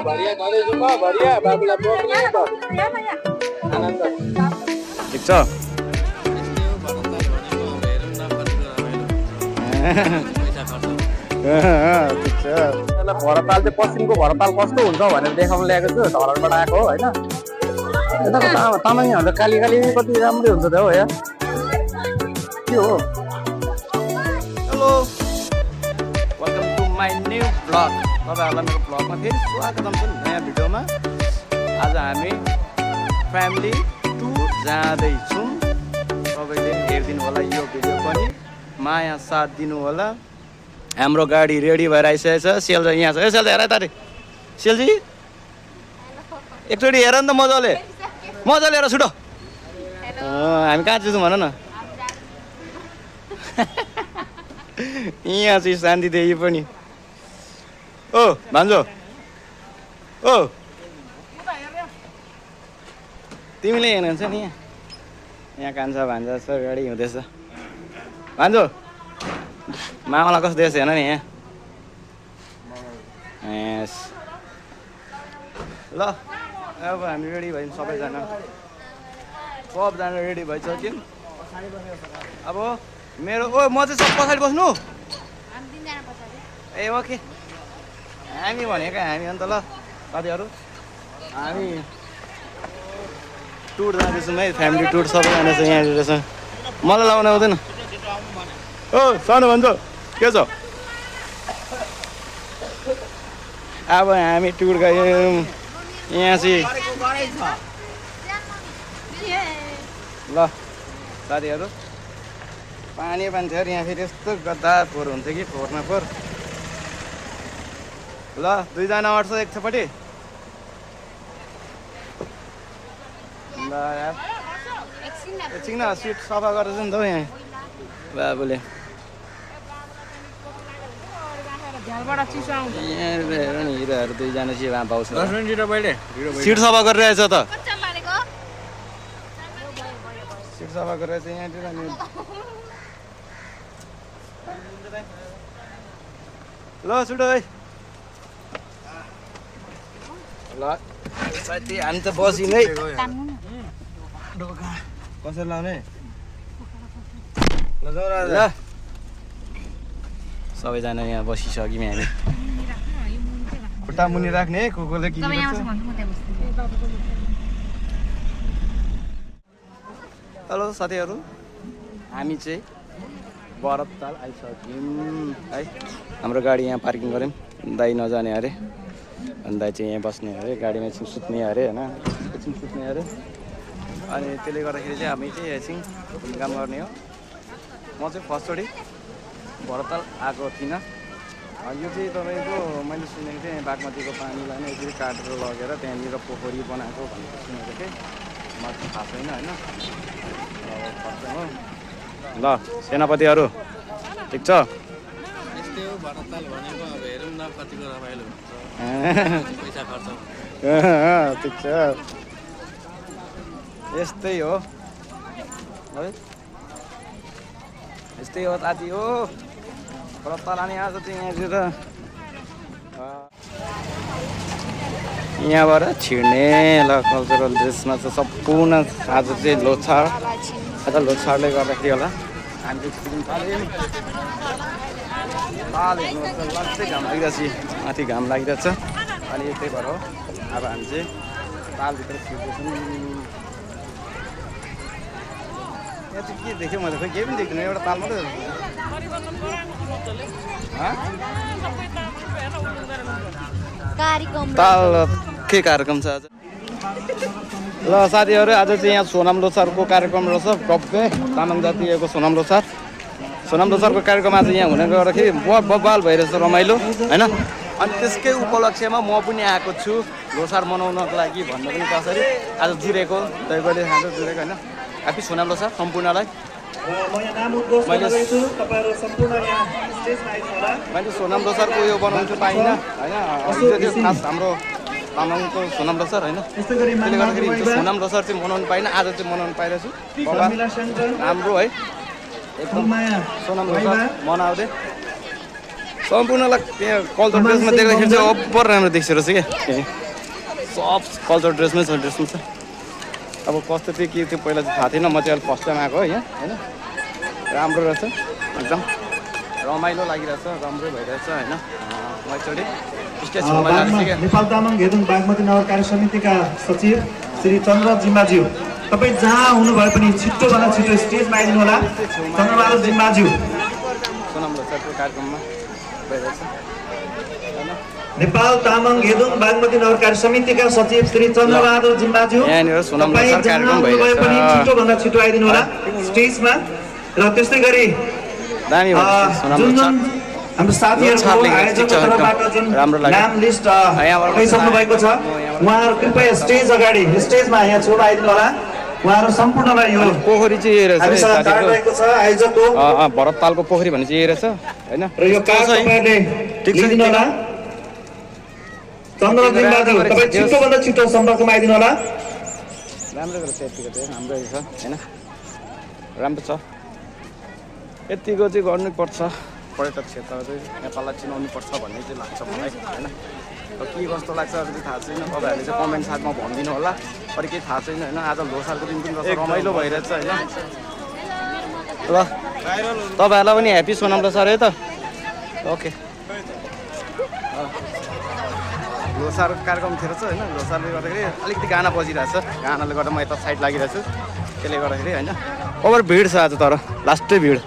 भरिया खाँदै जाउँ भरिया बाबुलाई बोक्ने त आनन्द ठिक छ ठिक छ भरताल चाहिँ पश्चिमको भरताल कस्तो हुन्छ भनेर देखाउन ल्याएको छु धरानबाट आएको हो होइन यताको तामाङहरू काली काली कति राम्रै हुन्छ त हो यहाँ के हो hello welcome to my new blog तपाईँहरूलाई मेरो ब्लगमा फेरि स्वागतम छ नयाँ भिडियोमा आज हामी फ्यामिली टुर जाँदैछौँ तपाईँले हेरिदिनु होला यो भिडियो पनि माया साथ दिनु होला हाम्रो गाडी रेडी भएर आइसकेको छ सेल्जा यहाँ छ ए सेल्जा हेर तारे सेल्जी एकचोटि हेर नि त मजाले मजाले हेर छुटो हामी कहाँ जान्छौँ भन न यहाँ चाहिँ शान्ति देवी पनि ओ भान्जो ओ तिमीले हेर्नुहुन्छ नि यहाँ कान्छा भान्जा छ गाडी हुँदैछ भान्जो मामालाई कस्तो देख्छ हेर्न नि यहाँ यस ल अब हामी रेडी भयौँ सबैजना रेडी भइसक्यौँ अब मेरो ओ म चाहिँ सब पछाडि बस्नु ए ओके हामी भनेको हामी अन्त ल साथीहरू हामी टुर जाँदैछौँ है फ्यामिली टुर सबैजना चाहिँ यहाँ रहेछ मलाई लाउन आउँदैन ओ सानो भन्छ के छ अब हामी टुर गयौँ यहाँ चाहिँ ल साथीहरू पानी थियो यहाँ फेरि यस्तो गद्दा फोहोर हुन्छ कि फोहोर न फोहोर ल दुईजना अट्छ एकपट्टि ल यार एकछिन सिट सफा गरेर नि त हौ यहाँ बाबुले हेर नि हिरोहरू दुईजना चाहिँ वहाँ पाउँछ सिट सफा गरिरहेछ त सिट सफा गरेर चाहिँ यहाँतिर नि ल छुटो है ल साथी हामी त बसिनै कसरी लाउने ल सबैजना यहाँ बसिसक्यौँ हामी खुट्टा मुनि राख्ने को कोले के हेलो साथीहरू हामी चाहिँ भरतताल आइसक्यौँ है हाम्रो गाडी यहाँ पार्किङ गऱ्यौँ दाइ नजाने अरे अनि दाइ चाहिँ यहाँ बस्ने अरे गाडीमा एकछिन सुत्ने अरे होइन एकछिन सुत्ने अरे अनि त्यसले गर्दाखेरि चाहिँ हामी चाहिँ एकछिन काम गर्ने हो म चाहिँ फर्स्टचोटि भरतताल आएको थिइनँ यो चाहिँ तपाईँको मैले सुनेको थिएँ बागमतीको पानीलाई नै यसरी काटेर लगेर त्यहाँनिर पोखरी बनाएको भनेर सुनेको थिएँ मलाई थाहा छैन होइन हो ल सेनापतिहरू ठिक छ ठिक छ यस्तै हो है यस्तै हो साथी हो भरतताल लाने आज चाहिँ यहाँतिर यहाँबाट छिर्ने ल कल्चरल ड्रेसमा चाहिँ सम्पूर्ण आज चाहिँ लोछाड आज लोछाडले गर्दाखेरि होला हामी चाहिँ छिर्नु थाल्यौँ लास्टै घाम लागिरहेछ माथि घाम लागिरहेछ अनि त्यही भएर हो अब हामी चाहिँ तालभित्र छिर्दैछौँ यहाँ चाहिँ के देख्यो मैले खोइ केही पनि देखिनँ एउटा ताल मात्रै ताल के कार्यक्रम छ आज ल साथीहरू आज चाहिँ यहाँ सोनाम लोसारको कार्यक्रम रहेछ टप्पै तामाङ जातिको सोनाम लोसारको कार्यक्रम आज यहाँ हुने गर्दाखेरि बबाल भइरहेछ रमाइलो होइन अनि त्यसकै उपलक्ष्यमा म पनि आएको छु लोसार मनाउनको लागि भन्नु पनि कसरी आज जुरेको दैवले खान्छ जुरेको होइन ह्याप्पी सोनाम लोसार सम्पूर्णलाई मैले सोनाम लोसारको यो बनाउनु पाइनँ होइन खास हाम्रो तामाङको सोनाम लोसार होइन त्यसले गर्दाखेरि सोनाम लोसार चाहिँ मनाउनु पाइनँ आज चाहिँ मनाउनु पाइरहेछु राम्रो है एकदम सोनाम लोसार मनाउँदै सम्पूर्णलाई त्यहाँ कल्चर ड्रेसमा देख्दाखेरि चाहिँ अब्बर राम्रो देख्छ रहेछ क्या सब कल्चर ड्रेसमै छ अब कस्तो थियो के थियो पहिला चाहिँ थाहा थिएन म चाहिँ अहिले फर्स्ट टाइम आएको हो यहाँ होइन राम्रो रहेछ एकदम रमाइलो लागिरहेछ राम्रो भइरहेछ होइन म एकचोटि स्टेज छेउमा जाँदैछु क्या नेपाल तामाङ घेदुङ बागमती नगर कार्य समितिका सचिव श्री चन्द्र जिम्बाज्यू तपाईँ जहाँ हुनुभयो पनि छिट्टोभन्दा छिटो स्टेजमा आइदिनु होला चन्द्रबहादुर जिम्बाज्यू सोनाम लोसारको कार्यक्रममा भइरहेछ होइन नेपाल तामाङ घेदुङ बागमती नगर कार्य समितिका सचिव श्री चन्द्रबहादुर जिम्बाज्यू यहाँनिर सोनाम तपाईँ लोसार जहाँ कार्यक्रम हुनुभयो पनि भइरहेछ छिट्टोभन्दा छिटो आइदिनु होला स्टेजमा र त्यस्तै गरी दामी भइरहेछ सोनाम जुन लोसार हाम्रो साथीहरूको आयोजकको तर्फबाट जुन नाम लिस्ट लगाइसक्नु भएको छ उहाँहरू कृपया स्टेज अगाडि स्टेजमा यहाँ छेउमा आइदिनु होला उहाँहरू सम्पूर्णलाई यो पोखरी चाहिँ यही रहेछ हामीसँग कार्ड रहेको छ आयोजकको भरत तालको पोखरी भने चाहिँ यही रहेछ होइन र यो कार्ड तपाईँले लिदिनु होला चन्द्र जिम्बाज्यू तपाईँ छिटोभन्दा छिटो सम्पर्कमा आइदिनु होला राम्रो गरेछ यतिको चाहिँ राम्रो छ होइन राम्रो छ यतिको चाहिँ गर्नुपर्छ पर्यटक क्षेत्र चाहिँ नेपाललाई चिनाउनु पर्छ भन्ने चाहिँ लाग्छ मलाई होइन र के कस्तो लाग्छ अरू चाहिँ थाहा छैन तपाईँहरूले चाहिँ कमेन्ट साथमा भनिदिनु होला अरू केही थाहा छैन होइन आज लोसारको दिन पनि कस्तो रमाइलो भइरहेछ होइन ल तपाईँहरूलाई पनि ह्याप्पी सोनाम लोसार है त ओके लोसार कार्यक्रम थियो रहेछ होइन लोसारले गर्दाखेरि अलिकति गाना बजिरहेछ गानाले गर्दा म यता साइड लागिरहेको छु त्यसले गर्दाखेरि होइन ओभर भिड छ आज तर लास्टै भिड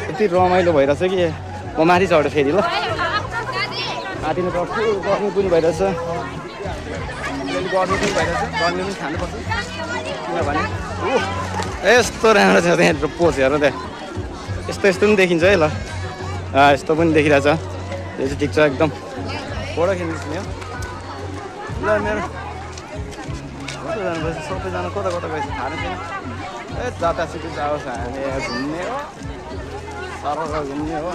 यति रमाइलो भइरहेछ कि म माथि चढेँ फेरि ल आँटिनु पर्छु गर्मी पनि भइरहेछ गर्मी पनि भइरहेछ गर्मी पनि खानुपर्छ किनभने यस्तो राम्रो छ त्यहाँ पोज हेर्नु त्यहाँ यस्तो यस्तो पनि देखिन्छ है ल यस्तो पनि देखिरहेछ यो चाहिँ ठिक छ एकदम फोटो खिच्दैछु नि ल मेरो कता जानुपर्छ सबैजना कता कता गएछ थाहा छैन ए जतासुकै जाओस् हामी घुम्ने हो सरल घुम्ने हो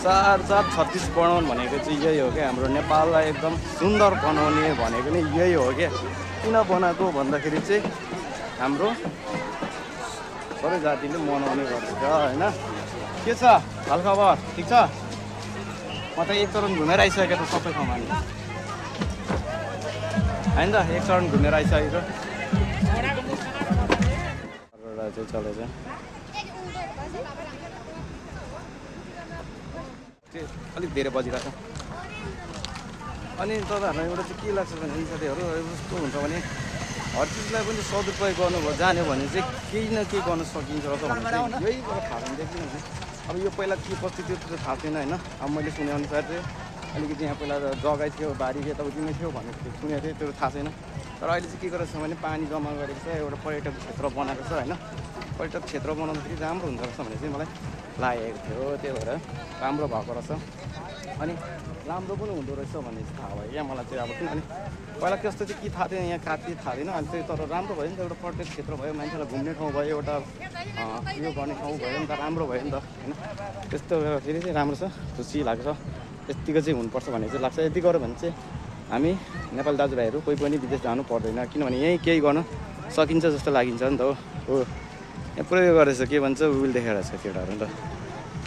4-4-36 बनाउनु भनेको चाहिँ यही हो क्या हाम्रो नेपाललाई एकदम सुन्दर बनाउने भनेको नै यही हो क्या किन बनाएको भन्दाखेरि चाहिँ हाम्रो सबै जातिले मनाउने गर्छ होइन के छ हालखबर ठिक छ म त एक चरण घुमेर आइसकेको त सबै ठाउँमा नि होइन त एक चरण घुमेर आइसकेको चाहिँ चलेछ अलिक धेरै बजिरहेको छ अनि तपाईँहरूलाई एउटा चाहिँ के लाग्छ भने साथीहरू कस्तो हुन्छ भने हर चिजलाई पनि सदुपयोग गर्नुभयो जान्यो भने चाहिँ केही न केही गर्न सकिन्छ त भने चाहिँ यही थाहा हुन्थ्यो किनभने अब यो पहिला के परिस्थिति त्यो थाहा छैन होइन अब मैले सुनेअनुसार चाहिँ अलिकति यहाँ पहिला जग्गा थियो बारी यताउतिमै थियो भनेको थियो सुनेको थिएँ त्यो थाहा छैन तर अहिले चाहिँ के गरेको छ भने पानी जम्मा गरेको छ एउटा पर्यटक क्षेत्र बनाएको छ होइन पर्यटक क्षेत्र बनाउँदाखेरि राम्रो हुँदो रहेछ भने चाहिँ मलाई लागेको थियो त्यही भएर राम्रो भएको रहेछ अनि राम्रो पनि हुँदो रहेछ भन्ने चाहिँ थाहा भयो क्या मलाई चाहिँ अब किनभने पहिला त्यस्तो चाहिँ के थाहा थिएन यहाँ काट्ने थाहा थिएन अनि चाहिँ तर राम्रो भयो नि त एउटा पर्यटक क्षेत्र भयो मान्छेलाई घुम्ने ठाउँ भयो एउटा उयो गर्ने ठाउँ भयो नि त राम्रो भयो नि त होइन त्यस्तो फेरि चाहिँ राम्रो छ खुसी लाग्छ यतिको चाहिँ हुनुपर्छ भन्ने चाहिँ लाग्छ यति गऱ्यो भने चाहिँ हामी नेपाली दाजुभाइहरू कोही पनि विदेश जानु पर्दैन किनभने यहीँ केही गर्न सकिन्छ जस्तो लागिन्छ नि त हो यहाँ पुरै गरेछ के भन्छ विल देखाइरहेछ केटाहरू नि त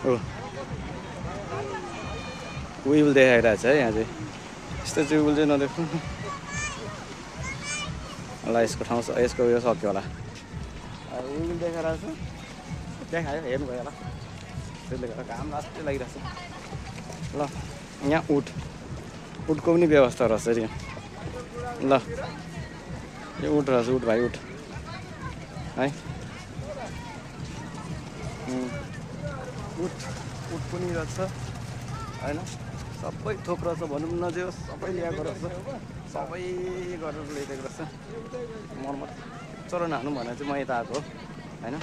हो विल देखाइरहेछ है यहाँ चाहिँ यस्तो चाहिँ विल चाहिँ नदेख्नु ल यसको ठाउँ यसको उयो सक्यो होला विल देखाइरहेछ देखायो हेर्नुभयो होला त्यसले गर्दा घाम लास्टै लागिरहेछ ल यहाँ उठको पनि व्यवस्था रहेछ अरे ल यो उठ रहेछ उठ भाइ उठ है उठ पनि रहेछ होइन सबै थोक रहेछ भनौँ न जे सबै ल्याएको रहेछ सबै गरेर ल्याइदिएको रहेछ मर्मत चरण हानु भनेर चाहिँ म यता आएको होइन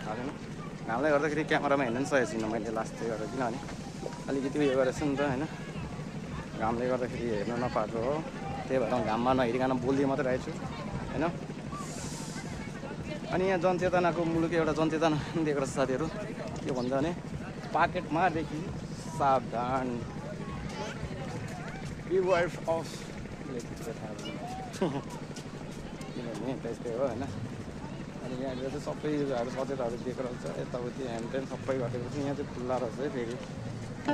थाहा छैन घामले गर्दाखेरि क्यामेरामा हेर्नु पनि सकेको छैन मैले लास्ट चाहिँ गरेर किनभने अलिकति उयो गरेको छु नि त होइन घामले गर्दाखेरि हेर्नु नपाएको हो त्यही भएर घाममा नहेरिकन बोलिदिए मात्रै रहेछु होइन अनि यहाँ जनचेतनाको मुलुक एउटा जनचेतना दिएको रहेछ साथीहरू के भन्छ भने पाकेटमादेखि सावधान बिवाइफ अफ किनभने त्यस्तै हो होइन अनि यहाँनिर चाहिँ सबैहरू सचेतहरू दिएको रहेछ यताउति ह्यान्डटेन सबै गरेको छ यहाँ चाहिँ खुल्ला रहेछ है फेरि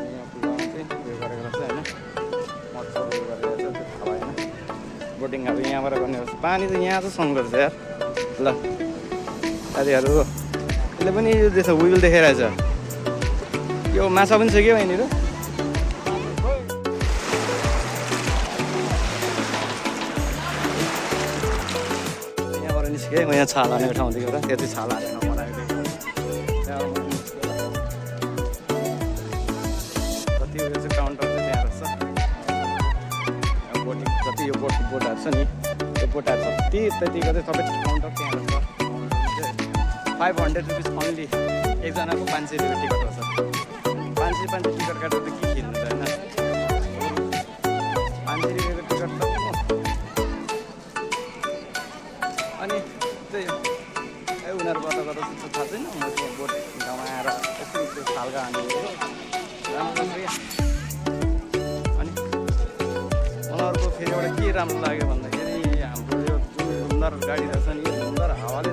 यहाँ खुल्लामा चाहिँ उयो गरेको रहेछ होइन मच्छर उयो गरेको रहेछ त्यो थाहा भएन बोटिङहरू यहाँबाट गर्ने रहेछ पानी चाहिँ यहाँ चाहिँ सङ्गो रहेछ यार ल साथीहरू यसले पनि यो देख्छ विल देखाइरहेछ यो माछा पनि छ क्या यहाँनिर यहाँबाट निस्केँ म यहाँ छाल हानेको ठाउँदेखि एउटा त्यो चाहिँ छाल हानेर बनाएको कति उयो चाहिँ काउन्टर चाहिँ त्यहाँ रहेछ बोटिङ जति यो बोटहरू छ नि त्यो बोटहरू जति त्यतिको चाहिँ सबै काउन्टर त्यहाँ रहेछ 500 रुपिस ओन्ली एकजनाको 500 रुपियाँ टिकट रहेछ 500 टिकट काटेर त के खेल्नु त होइन 500 रुपियाँको टिकट त अनि त्यही उनीहरू कता कता त्यस्तो थाहा छैन म चाहिँ बोट ठाउँमा आएर यसरी त्यो खालका हान्नु राम्रो छ क्या अनि मलाई अर्को फेरि एउटा के राम्रो लाग्यो भन्दाखेरि हाम्रो यो जुन सुन्दर गाडी रहेछ नि यो सुन्दर हावाले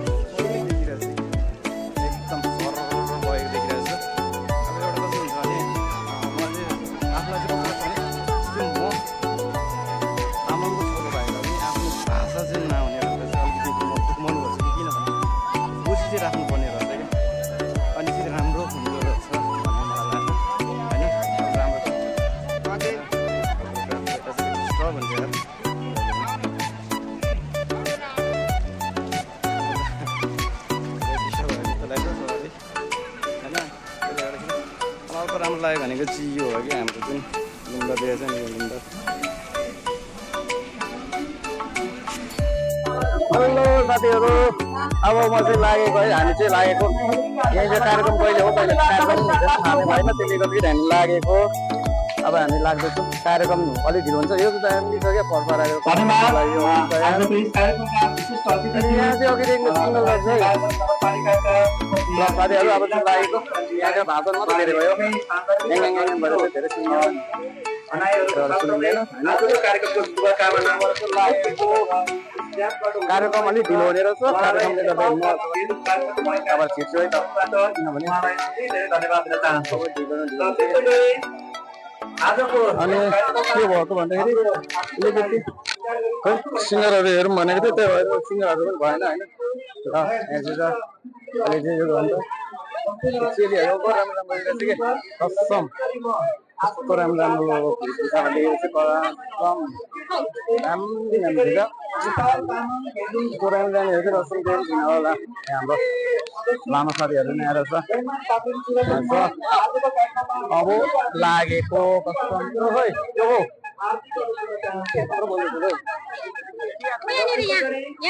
राख्नुपर्ने रहेछ क्या अनि चाहिँ राम्रो हुँदो रहेछ भन्ने मलाई लाग्छ होइन राम्रो भन्छ यार अर्को राम्रो लाग्यो भनेको चाहिँ यो हो कि हाम्रो जुन लुम्बर दिएछ नि यो लुम्बर हेलो साथीहरू अब म चाहिँ लागेको है हामी चाहिँ लागेको यही चाहिँ कार्यक्रम कहिले हो कहिले कार्यक्रम हुन्छ थाहा भएन त्यसले गर्दाखेरि हामी लागेको अब हामी लाग्दैछौँ कार्यक्रम अलिक ढिलो हुन्छ यो चाहिँ हामी लिइसक्यो फर्फराएको यहाँ चाहिँ अघिदेखि सिङ्गल रहेछ है ल साथीहरू अब चाहिँ लागेको यहाँको भाषण मात्रै धेरै भयो भएर चाहिँ धेरै सिङ्गल कार्यक्रम अलिक ढिलो हुने रहेछ कार्यक्रमले गर्दा म अब छिर्छु है त किनभने अनि के भएको भन्दाखेरि अलिकति खै सिङ्गरहरू हेरौँ भनेको थियो त्यही भएर सिङ्गरहरू पनि भएन होइन र यहाँ चाहिँ अहिले चाहिँ यो भन्छ चेलीहरू राम्रो राम्रो रहेछ कि कसम कस्तो राम्रो राम्रो भेषभूषाहरू लिएर चाहिँ कम राम्रो राम्रो चाहिँ रसम चाहिँ किन होला हाम्रो लामा साथीहरू नै आएर छ अब लागेको कसम खै यो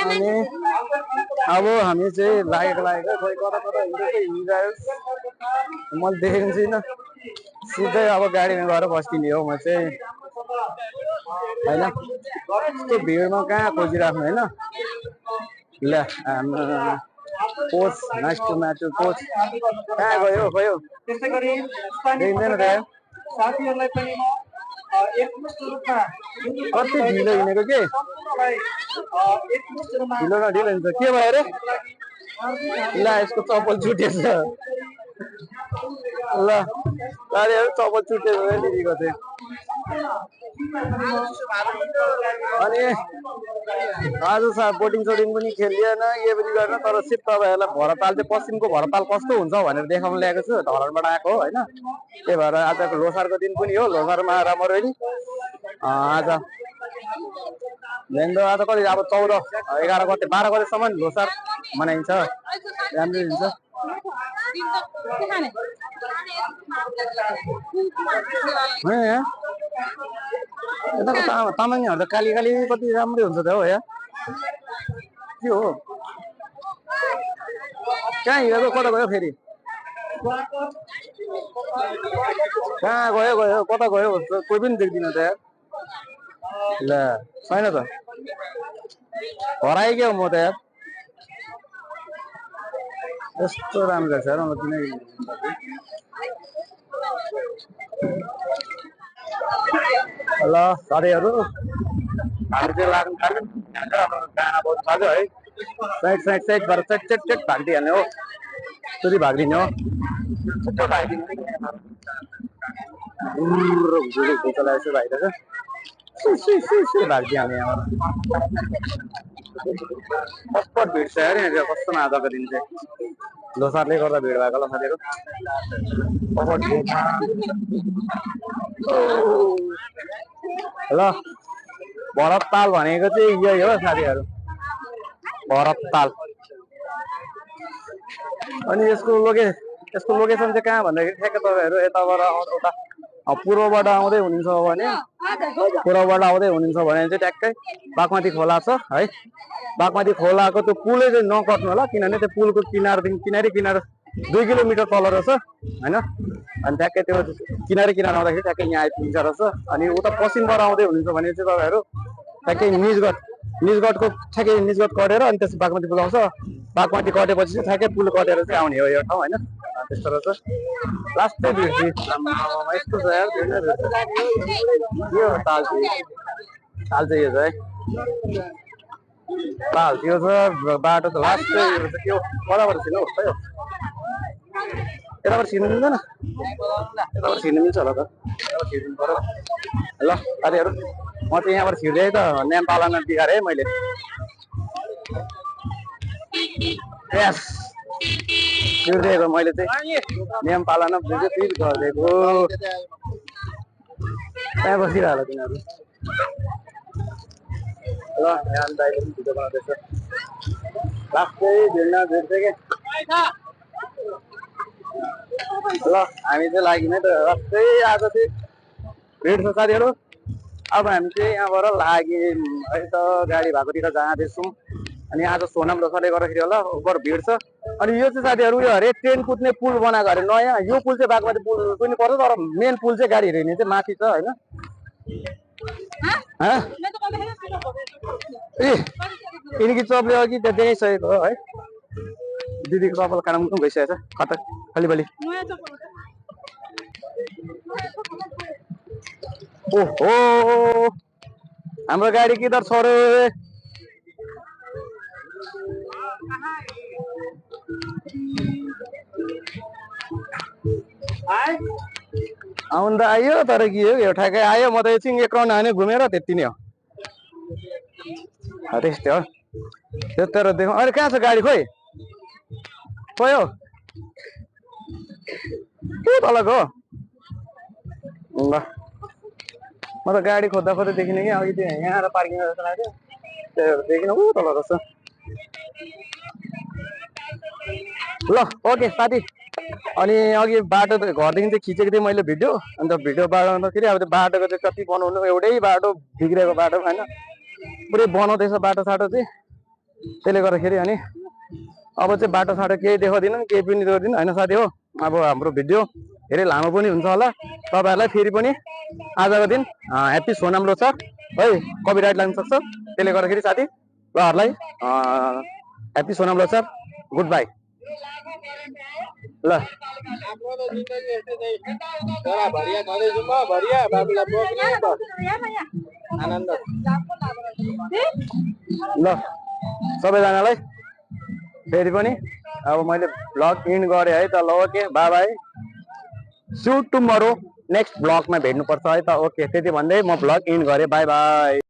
अनि अब हामी चाहिँ लागेको खोइ कता कता हिँडिरह्यो मैले देखेको छुइनँ सिधै अब गाडीमा गएर बस्दिने हो म चाहिँ होइन यस्तो भिडमा कहाँ खोजिराख्नु होइन ल कोच नाइस टु म्याचु कोच कहाँ गयो देखिँदैन त्यहाँ कति ढिलो हिँडेको के ढिलो न ढिलो हुन्छ के भयो अरे ल यसको चप्पल छुटेछ ल गाडीहरू चप्पल छुटेछ दिदीको चाहिँ अनि आज बोटिङ सोटिङ पनि खेलिएन ये पनि गरेन तर सिर्फ तपाईँहरूलाई भरताल चाहिँ पश्चिमको भरताल कस्तो हुन्छ भनेर देखाउन ल्याएको छु धरानबाट आएको हो होइन त्यही भएर आजको लोसारको दिन पनि हो लोसारमा राम्रो नि आज भेन्डो आज कति अब 14, 11 गते 12 गतेसम्म लोसार मनाइन्छ राम्रो हुन्छ यताको तामाङहरू त काली काली कति राम्रै हुन्छ त हो यहाँ के हो कहाँ हिँडेको कता गयो फेरि कहाँ गयो कता गयो कोही पनि देख्दिनँ त यार ल छैन त हराइ क्या म त यार यस्तो राम्रो छ यार मलाई किन ल साथीहरू हामी चाहिँ लाग्नु थाल्यो गाना बहुत थाल्यो है साइड साइड साइड भएर चट चट चट भागिदिइहाल्ने हो फेरि भागिदिने हो छिटो भागिदिने चलाएछु भाइरहेछ भागिदिइहाल्ने यहाँबाट कस्तो भिड छ अरे यहाँ कस्तो आजको दिन चाहिँ लोसारले गर्दा भिड भएको ल साथीहरू ल भरतताल भनेको चाहिँ यही हो साथीहरू भरतताल अनि यसको लोकेसन चाहिँ कहाँ भन्दाखेरि ठ्याक्कै तपाईँहरू यताबाट उता पूर्वबाट आउँदै हुनुहुन्छ भने चाहिँ ट्याक्कै बागमती खोला छ है बागमती खोलाको त्यो पुलै चाहिँ नकट्नु होला किनभने त्यो पुलको किनारदेखि किनार 2 किलोमिटर तल रहेछ होइन अनि ट्याक्कै त्यो किनार आउँदाखेरि ट्याक्कै यहाँ आइपुग्छ रहेछ अनि उता पश्चिमबाट आउँदै हुनुहुन्छ भने चाहिँ तपाईँहरू ट्याक्कै निजगढको ठ्याक्कै निजगढ कटेर अनि त्यसपछि बागमती पुल आउँछ बागमती कटेपछि चाहिँ ठ्याक्कै पुल कटेर चाहिँ आउने हो यो ठाउँ होइन त्यस्तो रहेछ लास्टै भिड यस्तो छ यार यो ताल चाहिँ यो छ है ताल त्यो छ बाटो त लास्टै यो छ त्यो बराबर छिर्नु हो यताबाट छिर्नु मिल्दैन यताबाट छिर्नु मिल्छ होला त यताबाट छिर्नु पर्यो ल साथीहरू म चाहिँ यहाँबाट छिर्दै त न्याम पालामा बिगारेँ है मैले यस छिर्दिएको मैले चाहिँ न्याम पालामा फिल गरिदिएको त्यहाँ बसिरह तिनीहरू ल यहाँ दाइले पनि भिडियो बनाउँदैछ लास्टै भिड्न भेट्छ कि ल हामी चाहिँ लाग्यौँ है त लास्टै आज चाहिँ भिड छ साथीहरू अब हामी चाहिँ यहाँबाट लाग्यौँ अहिले त गाडी भएकोतिर जाँदैछौँ अनि आज सोनाम लोसारले गर्दाखेरि होला ओभर भिड छ अनि यो चाहिँ साथीहरू यो अरे ट्रेन कुद्ने पुल बनाएको अरे नयाँ यो पुल चाहिँ बागमती पुल पनि पर्छ तर मेन पुल चाहिँ गाडीहरू हिँड्ने चाहिँ माथि छ होइन ए यिनीकी चपले अघि त देखाइसकेको हो है दिदीको चप्पल काँडा गइसकेको छ कता अलिबलि ओहो हाम्रो गाडी किधर छ रे आउनु त आयो तर के हो यो ठ्याक्कै आयो म त एकछिन एक राउन्ड हाने घुमेर त्यति नै हो त्यस्तै हो त्यत्रो देखौँ अरे कहाँ छ गाडी खोइ खोइ हो के तलको ल म त गाडी खोज्दा देखिने कि अघि त्यो यहाँ आएर पार्किङ जस्तो लाग्यो त्यो देखिन ऊ तल रहेछ ल ओके साथी अनि अघि बाटो घरदेखि चाहिँ खिचेको थिएँ मैले भिडियो अन्त भिडियो बनाउँदाखेरि अब त्यो बाटोको चाहिँ कति बनाउनु एउटै बाटो बिग्रेको बाटो होइन पुरै बनाउँदैछ बाटो साटो चाहिँ त्यसले गर्दाखेरि अनि अब चाहिँ बाटो साटो केही देखाउँदिनँ केही पनि देखाउँदिनँ होइन साथी हो अब हाम्रो भिडियो धेरै लामो पनि हुन्छ होला तपाईँहरूलाई फेरि पनि आजको दिन ह्याप्पी सोनाम लोसार है कपिराइट लाग्न सक्छ त्यसले गर्दाखेरि साथी उहाँहरूलाई happy Sonam Losar good by ल ल सबैजनालाई फेरि पनि अब मैले ब्लग इन्ड गरेँ है त ल okay bye bye see you tomorrow next ब्लगमा भेट्नुपर्छ है त ओके त्यति भन्दै म ब्लग इन्ड गरेँ बाई बाई